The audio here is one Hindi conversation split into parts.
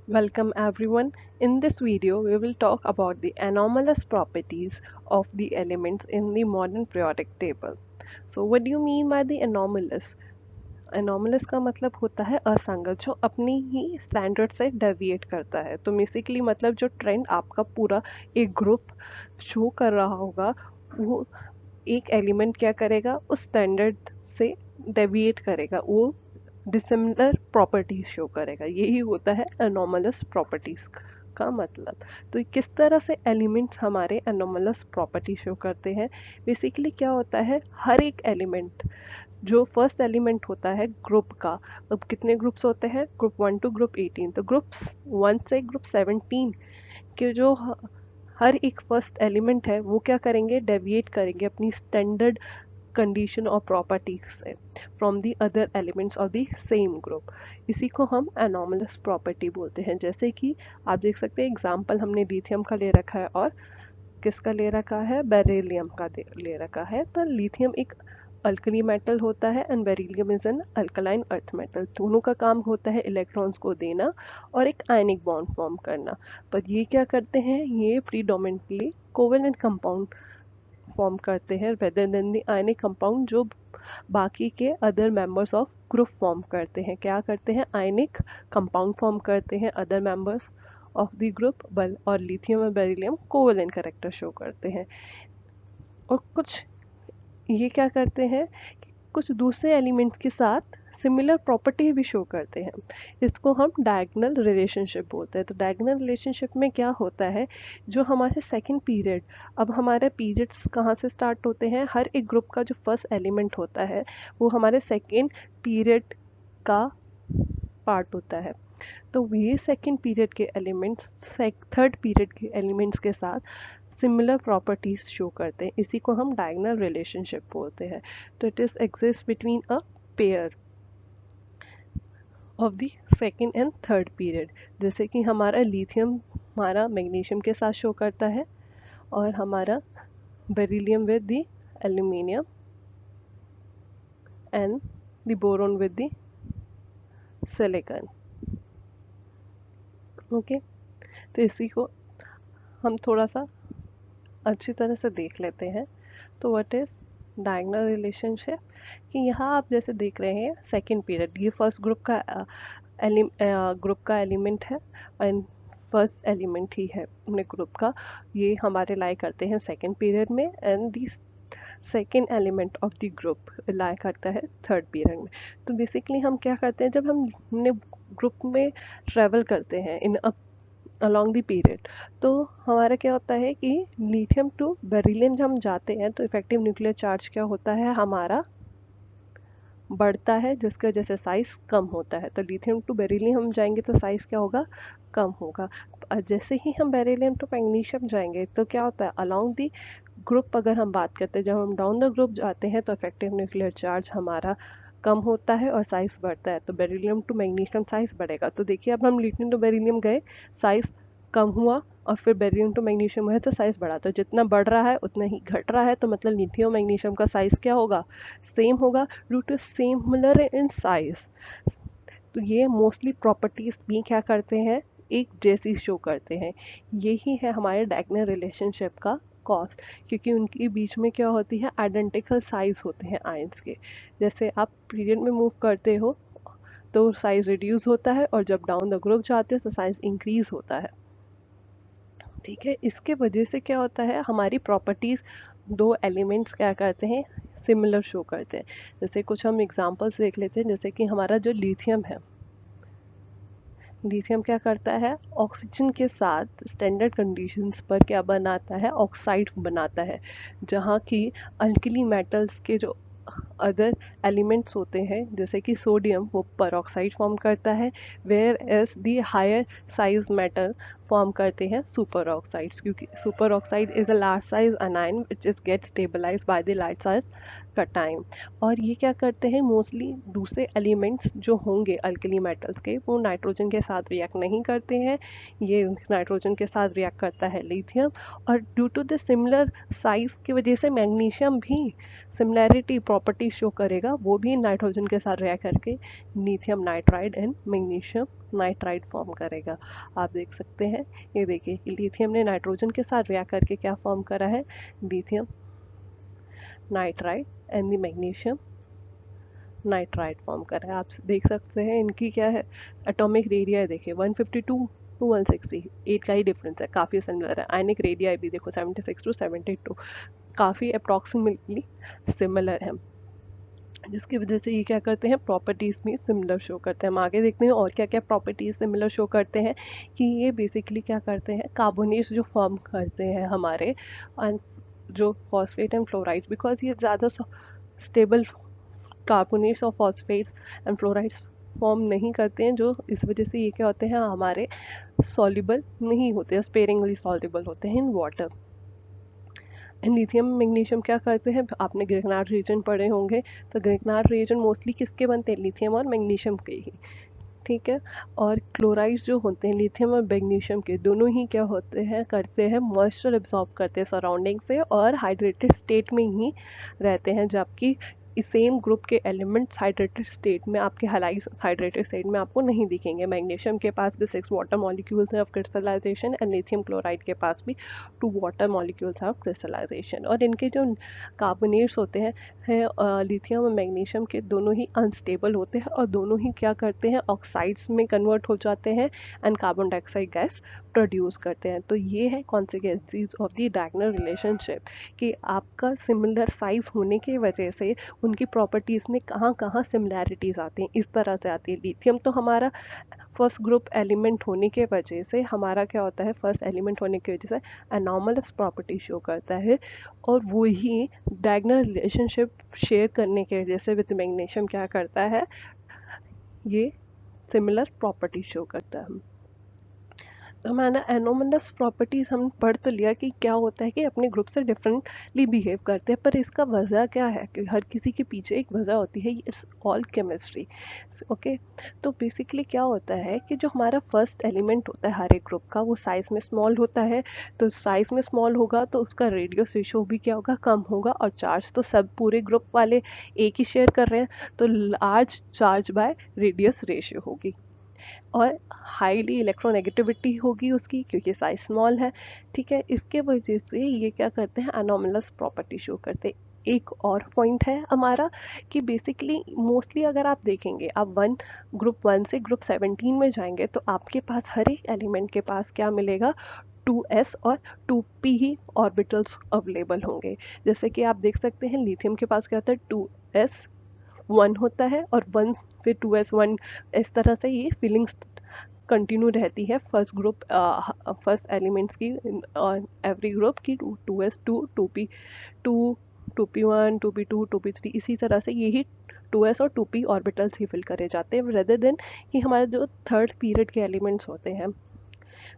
Welcome everyone. In this video, we will talk about the anomalous properties of the elements in the modern periodic table. So, what do you mean by the anomalous? Anomalous का मतलब होता है असंगत, जो अपनी ही स्टैंडर्ड से डेविएट करता है। तो बेसिकली मतलब जो ट्रेंड आपका पूरा एक ग्रुप शो कर रहा होगा, वो एक एलिमेंट क्या करेगा, उस स्टैंडर्ड से डेविएट करेगा, वो डिसिमिलर प्रॉपर्टीज शो करेगा। यही होता है एनोमलस प्रॉपर्टीज का मतलब। तो किस तरह से एलिमेंट्स हमारे एनोमलस प्रॉपर्टी शो करते हैं? बेसिकली क्या होता है, हर एक एलिमेंट जो फर्स्ट एलिमेंट होता है ग्रुप का, अब कितने ग्रुप्स होते हैं, ग्रुप 1 to ग्रुप 18, तो ग्रुप्स 1 से ग्रुप 17 के जो हर एक फर्स्ट एलिमेंट है वो क्या करेंगे, डेविएट करेंगे अपनी स्टैंडर्ड कंडीशन और प्रॉपर्टी से from the other elements of the same group. इसी को हम एनोमलस प्रॉपर्टी बोलते हैं। जैसे कि आप देख सकते हैं, एग्जांपल हमने लिथियम का ले रखा है और किसका ले रखा है, बेरिलियम का ले रखा है। पर लिथियम एक अल्कली मेटल होता है and beryllium is an alkaline earth metal. दोनों का काम होता है इलेक्ट्रॉन्स को देना और एक आयनिक बॉन्ड फॉर्म करना। पर ये क्या करते हैं, ये प्रीडोमिनेटली कोवेलेंट कंपाउंड फॉर्म करते हैं rather than the ionic compound जो बाकी के other members of group form करते हैं। क्या करते हैं, आयनिक कंपाउंड फॉर्म करते हैं other members of the group. बल और लिथियम और बेरिलियम कोवेलेंट कैरेक्टर शो करते हैं। और कुछ ये क्या करते हैं कि कुछ दूसरे एलिमेंट्स के साथ सिमिलर प्रॉपर्टी भी शो करते हैं। इसको हम डायगोनल रिलेशनशिप बोलते हैं। तो डायगोनल रिलेशनशिप में क्या होता है, जो हमारे सेकंड पीरियड, अब हमारे पीरियड्स कहाँ से स्टार्ट होते हैं, हर एक ग्रुप का जो फर्स्ट एलिमेंट होता है वो हमारे सेकंड पीरियड का पार्ट होता है। तो ये सेकंड पीरियड के एलिमेंट्स थर्ड पीरियड के एलिमेंट्स के साथ सिमिलर प्रॉपर्टीज शो करते हैं। इसी को हम डायगोनल रिलेशनशिप बोलते हैं। तो it is exist between a pair of the second and third period. जैसे कि हमारा लिथियम हमारा मैग्नीशियम के साथ शो करता है और हमारा beryllium with the aluminium and the boron with the silicon. Okay, तो इसी को हम थोड़ा सा अच्छी तरह से देख लेते हैं। तो व्हाट इज डायगोनल रिलेशनशिप, कि यहाँ आप जैसे देख रहे हैं सेकंड पीरियड, ये फर्स्ट ग्रुप का एलिमेंट है एंड फर्स्ट एलिमेंट ही है अपने ग्रुप का। ये हमारे लाई करते हैं सेकंड पीरियड में and the second element of the group lie करता है थर्ड पीरियड में। तो बेसिकली हम क्या करते हैं, जब हम अपने ग्रुप में ट्रेवल करते हैं इन अलोंग द पीरियड, तो हमारा क्या होता है कि लिथियम टू बेरिलियम जब हम जाते हैं तो इफेक्टिव न्यूक्लियर चार्ज क्या होता है, हमारा बढ़ता है, जिसकी वजह से साइज कम होता है। तो लिथियम टू बेरिलियम हम जाएंगे तो साइज क्या होगा, कम होगा। जैसे ही हम बेरिलियम टू मैग्नीशियम जाएंगे तो क्या होता है, अलोंग दी ग्रुप अगर हम बात करते हैं, जब हम डाउन द ग्रुप जाते हैं तो इफेक्टिव न्यूक्लियर चार्ज हमारा कम होता है और साइज बढ़ता है। तो बेरिलियम टू मैग्नीशियम साइज बढ़ेगा। तो देखिए अब हम लिथियम टू बेरिलियम गए, साइज कम हुआ, और फिर बेरिलियम टू मैग्नीशियम है तो साइज बढ़ा। तो जितना बढ़ रहा है उतना ही घट रहा है, तो मतलब लिथियम मैग्नीशियम का साइज क्या होगा, सेम होगा, due to similar in size. तो ये मोस्टली प्रॉपर्टीज भी क्या करते हैं, एक जैसी शो करते हैं। यही है हमारे डायगोनल रिलेशनशिप का कॉस्ट, क्योंकि उनके बीच में क्या होती है, आइडेंटिकल साइज होते हैं आयंस के। जैसे आप पीरियड में मूव करते हो तो साइज रिड्यूस होता है, और जब डाउन द ग्रुप जाते हो तो साइज इंक्रीज होता है। ठीक है, इसके वजह से क्या होता है, हमारी प्रॉपर्टीज दो एलिमेंट्स क्या करते हैं, सिमिलर शो करते हैं। जैसे कुछ हम एग्जांपल्स देख लेते हैं। जैसे कि हमारा जो लिथियम है, लिथियम क्या करता है, ऑक्सीजन के साथ स्टैंडर्ड कंडीशंस पर क्या बनाता है, ऑक्साइड बनाता है। जहाँ की अल्कली मेटल्स के जो अदर एलिमेंट्स होते हैं जैसे कि सोडियम, वो परऑक्साइड फॉर्म करता है, whereas the higher size metal form करते हैं सुपर ऑक्साइड्स, क्योंकि super oxide is a large size anion which is get stabilize by the large size cation. और ये क्या करते हैं, मोस्टली दूसरे एलिमेंट्स जो होंगे अल्कली मेटल्स के, वो नाइट्रोजन के साथ रिएक्ट नहीं करते हैं, ये नाइट्रोजन के साथ रिएक्ट करता है लिथियम। और due to the similar size की वजह से मैग्नीशियम भी सिमिलैरिटी प्रॉपर्टी शो करेगा वो भी नाइट्रोजन के साथ रिएक्ट करके lithium nitride and magnesium nitride form करेगा। आप देख सकते हैं, ये देखिए लिथियम ने नाइट्रोजन के साथ रिएक्ट करके क्या फॉर्म करा है, lithium nitride and the magnesium nitride form करा है। आप देख सकते हैं इनकी क्या है, एटॉमिक रेडिया है देखिए 152 टू 168 का ही डिफरेंस है, काफ़ी सिमिलर है। आयनिक रेडिया भी देखो 76 टू 72, काफ़ी अप्रॉक्सीमेटली सिमिलर है, जिसकी वजह से ये क्या करते हैं, प्रॉपर्टीज़ भी सिमिलर शो करते हैं। हम आगे देखते हैं और क्या क्या प्रॉपर्टीज़ सिमिलर शो करते हैं, कि ये बेसिकली क्या करते हैं, कार्बोनेट्स जो फॉर्म करते हैं हमारे, एंड जो फॉस्फेट एंड फ्लोराइड्स, बिकॉज ये ज़्यादा स्टेबल कार्बोनेट्स और फॉस्फेट्स एंड फ्लोराइड्स फॉर्म नहीं करते हैं, जो इस वजह से ये क्या होते हैं, हमारे सॉल्युबल नहीं होते हैं, स्पेरिंगली सॉल्युबल होते हैं in water. And lithium magnesium क्या करते हैं, आपने ग्रिग्नार्ड रीजन पढ़े होंगे, तो ग्रिग्नार्ड रीजन मोस्टली किसके बनते हैं, लिथियम और मैग्नीशियम के ही, ठीक है। और क्लोराइड्स जो होते हैं लिथियम और मैग्नीशियम के, दोनों ही क्या होते हैं, करते हैं मॉइस्चर एब्जॉर्ब करते हैं सराउंडिंग से और हाइड्रेटेड स्टेट में ही रहते हैं, जबकि इस सेम ग्रुप के एलिमेंट्स हाइड्रेटेड स्टेट में, आपके हालाइट हाइड्रेटेड स्टेट में आपको नहीं दिखेंगे। मैग्नीशियम के पास भी 6 वाटर मॉलिक्यूल्स हैं of crystallisation, and lithium chloride के पास भी 2 वाटर मॉलिक्यूल्स ऑफ क्रिस्टलाइजेशन। और इनके जो कार्बोनेट्स होते हैं लिथियम और मैग्नीशियम के, दोनों ही अनस्टेबल होते हैं और दोनों ही क्या करते हैं, ऑक्साइड्स में कन्वर्ट हो जाते हैं and carbon dioxide gas produce करते हैं। तो ये है कॉन्सिक्वेंसीज ऑफ द डायगोनल रिलेशनशिप, कि आपका सिमिलर साइज होने की वजह से उनकी प्रॉपर्टीज़ में कहाँ कहाँ सिमिलैरिटीज़ आती हैं, इस तरह से आती है। लिथियम तो हमारा फर्स्ट ग्रुप एलिमेंट होने के वजह से, हमारा क्या होता है, फर्स्ट एलिमेंट होने की वजह से एनॉमलस प्रॉपर्टी शो करता है, और वही डायगोनल रिलेशनशिप शेयर करने की वजह से विद मैग्नीशियम क्या करता है, ये सिमिलर प्रॉपर्टी शो करता है। तो हमारा एनोमलस प्रॉपर्टीज़ हम पढ़ तो लिया कि क्या होता है कि अपने ग्रुप से डिफरेंटली बिहेव करते हैं, पर इसका वजह क्या है, कि हर किसी के पीछे एक वजह होती है, इट्स ऑल केमिस्ट्री। ओके, तो बेसिकली क्या होता है कि जो हमारा फर्स्ट एलिमेंट होता है हर एक ग्रुप का, वो साइज़ में स्मॉल होता है, तो साइज़ में स्मॉल होगा तो उसका रेडियस रेशो भी क्या होगा, कम होगा, और चार्ज तो सब पूरे ग्रुप वाले एक ही शेयर कर रहे हैं, तो large charge by radius ratio होगी, और हाईली इलेक्ट्रोनेगेटिविटी होगी उसकी, क्योंकि साइज स्मॉल है, ठीक है। इसके वजह से ये क्या करते हैं, अनोमलस प्रॉपर्टी शो करते हैं। एक और पॉइंट है हमारा, कि बेसिकली मोस्टली अगर आप देखेंगे, आप ग्रुप 1 से ग्रुप 17 में जाएंगे, तो आपके पास हर एक एलिमेंट के पास क्या मिलेगा, 2s और 2p ही ऑर्बिटल्स अवेलेबल होंगे। जैसे कि आप देख सकते हैं लिथियम के पास क्या होता है, 2s 1 होता है, और 1 फिर 2s 1, इस तरह से ये फीलिंग्स कंटिन्यू रहती है फर्स्ट ग्रुप, फर्स्ट एलिमेंट्स की, एवरी ग्रुप की 2s 2 2p 2 2p1 2p2 2p3, इसी तरह से यही 2s और 2p ऑर्बिटल्स ही फिल करे जाते हैं, रेदर देन कि हमारे जो थर्ड पीरियड के एलिमेंट्स होते हैं,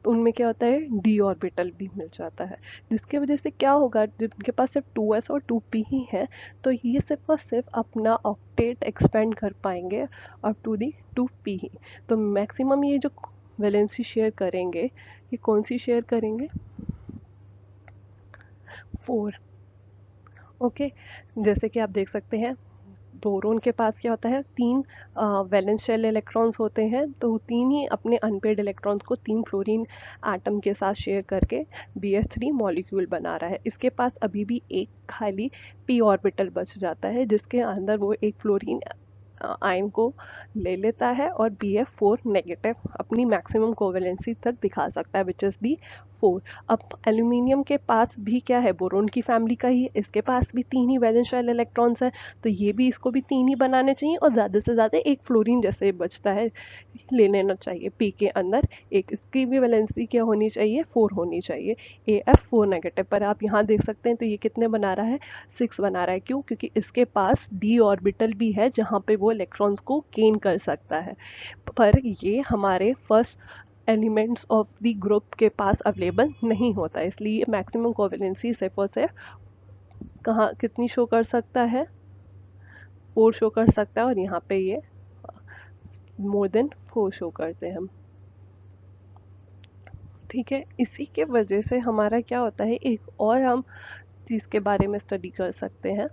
तो उनमें क्या होता है, डी ऑर्बिटल भी मिल जाता है, जिसकी वजह से क्या होगा, जिनके पास सिर्फ 2s और 2p ही है, तो ये सिर्फ और सिर्फ अपना ऑक्टेट एक्सपेंड कर पाएंगे अप टू दी 2p ही। तो मैक्सिमम ये जो वैलेंसी शेयर करेंगे, ये कौन सी शेयर करेंगे, 4। ओके, जैसे कि आप देख सकते हैं बोरोन के पास क्या होता है, 3 वैलेंस शेल इलेक्ट्रॉन्स होते हैं, तो 3 ही अपने अनपेड इलेक्ट्रॉन्स को 3 फ्लोरीन एटम के साथ शेयर करके BF3 मॉलिक्यूल बना रहा है। इसके पास अभी भी एक खाली p ऑर्बिटल बच जाता है, जिसके अंदर वो एक फ्लोरीन आयन को ले लेता है और BF4 नेगेटिव अपनी मैक्सिमम कोवेलेंसी तक दिखा सकता है, विच इज़ दी 4। अब एल्यूमिनियम के पास भी क्या है, बोरोन की फैमिली का ही, इसके पास भी 3 ही वैलेंस शेल इलेक्ट्रॉन्स हैं, तो ये भी इसको भी 3 ही बनाने चाहिए, और ज़्यादा से ज़्यादा एक फ्लोरीन जैसे बचता है ले लेना चाहिए p के अंदर एक, इसकी भी वैलेंसी क्या होनी चाहिए, 4 होनी चाहिए, AF4 नेगेटिव। पर आप यहाँ देख सकते हैं तो ये कितने बना रहा है, 6 बना रहा है, क्यों, क्योंकि इसके पास d ऑर्बिटल भी है जहाँ पे वो इलेक्ट्रॉन्स को गेन कर सकता है, पर ये हमारे first elements of the group के पास अवेलेबल नहीं होता, इसलिए मैक्सिमम कोवेलेंसी सिर्फ और सिर्फ कहाँ कितनी शो कर सकता है, 4 शो कर सकता है, और यहाँ पे ये मोर देन 4 शो करते हैं हम, ठीक है। इसी के वजह से हमारा क्या होता है, एक और हम चीज़ के बारे में स्टडी कर सकते हैं,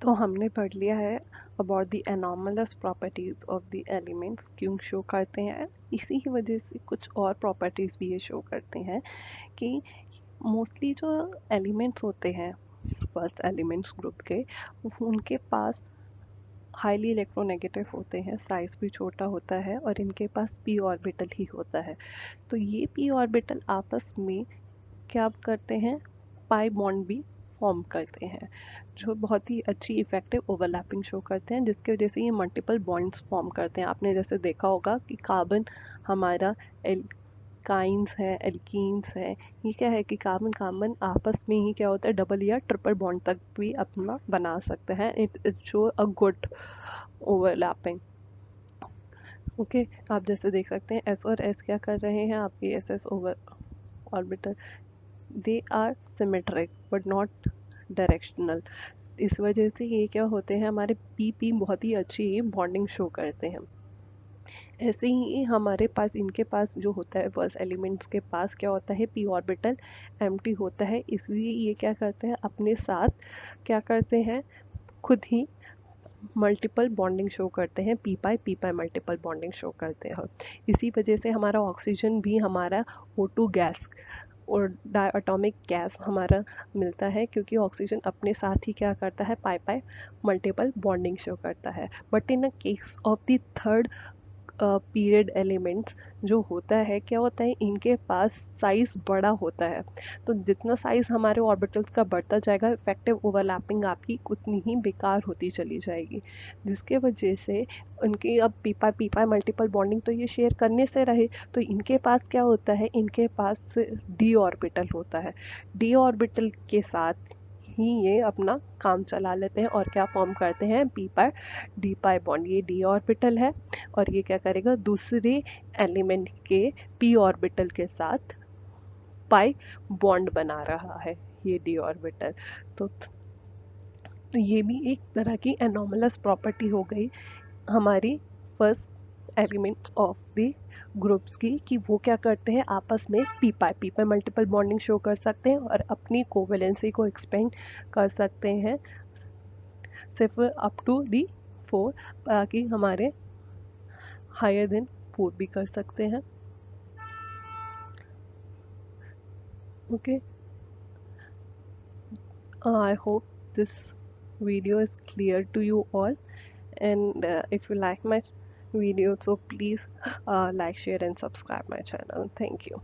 तो हमने पढ़ लिया है about the anomalous properties of the elements क्यों शो करते हैं। इसी की वजह से कुछ और प्रॉपर्टीज भी ये शो करते हैं कि मोस्टली जो एलिमेंट्स होते हैं फर्स्ट एलिमेंट्स ग्रुप के, उनके पास हाईली इलेक्ट्रोनेगेटिव होते हैं, साइज भी छोटा होता है और इनके पास पी ऑर्बिटल ही होता है। तो ये पी ऑर्बिटल आपस में क्या करते हैं, पाई बॉन्ड भी फॉर्म करते हैं, जो बहुत ही अच्छी इफेक्टिव ओवरलैपिंग शो करते हैं, जिसकी वजह से ये मल्टीपल बॉन्ड्स फॉर्म करते हैं। आपने जैसे देखा होगा कि कार्बन हमारा एल्काइंस है, एल्कीन्स है, ये क्या है कि कार्बन कार्बन आपस में ही क्या होता है, डबल या ट्रिपल बॉन्ड तक भी अपना बना सकते हैं। It show a good overlapping. Okay, आप जैसे देख सकते हैं एस और एस क्या कर रहे हैं, आपके S S over orbital, they are symmetric but not directional. इस वजह से ये क्या होते हैं, हमारे पी पी बहुत ही अच्छी बॉन्डिंग शो करते हैं। ऐसे ही हमारे पास इनके पास जो होता है फर्स्ट एलिमेंट्स के पास क्या होता है, पी ऑर्बिटल एम्प्टी होता है, इसलिए ये क्या करते हैं, अपने साथ क्या करते हैं, खुद ही मल्टीपल बॉन्डिंग शो करते हैं, पी पाई मल्टीपल बॉन्डिंग शो करते हैं। इसी वजह से हमारा ऑक्सीजन भी हमारा O2 गैस और डायटोमिक गैस हमारा मिलता है, क्योंकि ऑक्सीजन अपने साथ ही क्या करता है, पाई पाई मल्टीपल बॉन्डिंग शो करता है। But in a case of the third period elements जो होता है, क्या होता है, इनके पास साइज बड़ा होता है। तो जितना साइज हमारे ऑर्बिटल्स का बढ़ता जाएगा, इफेक्टिव ओवरलैपिंग आपकी उतनी ही बेकार होती चली जाएगी, जिसके वजह से उनकी अब पीपा मल्टीपल बॉन्डिंग तो ये शेयर करने से रहे, तो इनके पास क्या होता है, इनके पास डी ऑर्बिटल होता है। डी ऑर्बिटल के साथ ही ये अपना काम चला लेते हैं और क्या फॉर्म करते हैं, पी पाई डी पाई बॉन्ड। ये डी ऑर्बिटल है और ये क्या करेगा, दूसरे एलिमेंट के पी ऑर्बिटल के साथ पाई बॉन्ड बना रहा है, ये डी ऑर्बिटल। तो ये भी एक तरह की एनोमलस प्रॉपर्टी हो गई हमारी first elements of the groups की, कि वो क्या करते हैं, आपस में पी पाई मल्टीपल बॉन्डिंग शो कर सकते हैं और अपनी कोवेलेंसी को एक्सपेंड कर सकते हैं सिर्फ अप टू डी 4, बाकी हमारे हायर देन 4 भी कर सकते हैं। Okay, I hope this video is clear to you all, and if you like my video, so please like, share and subscribe my channel. Thank you.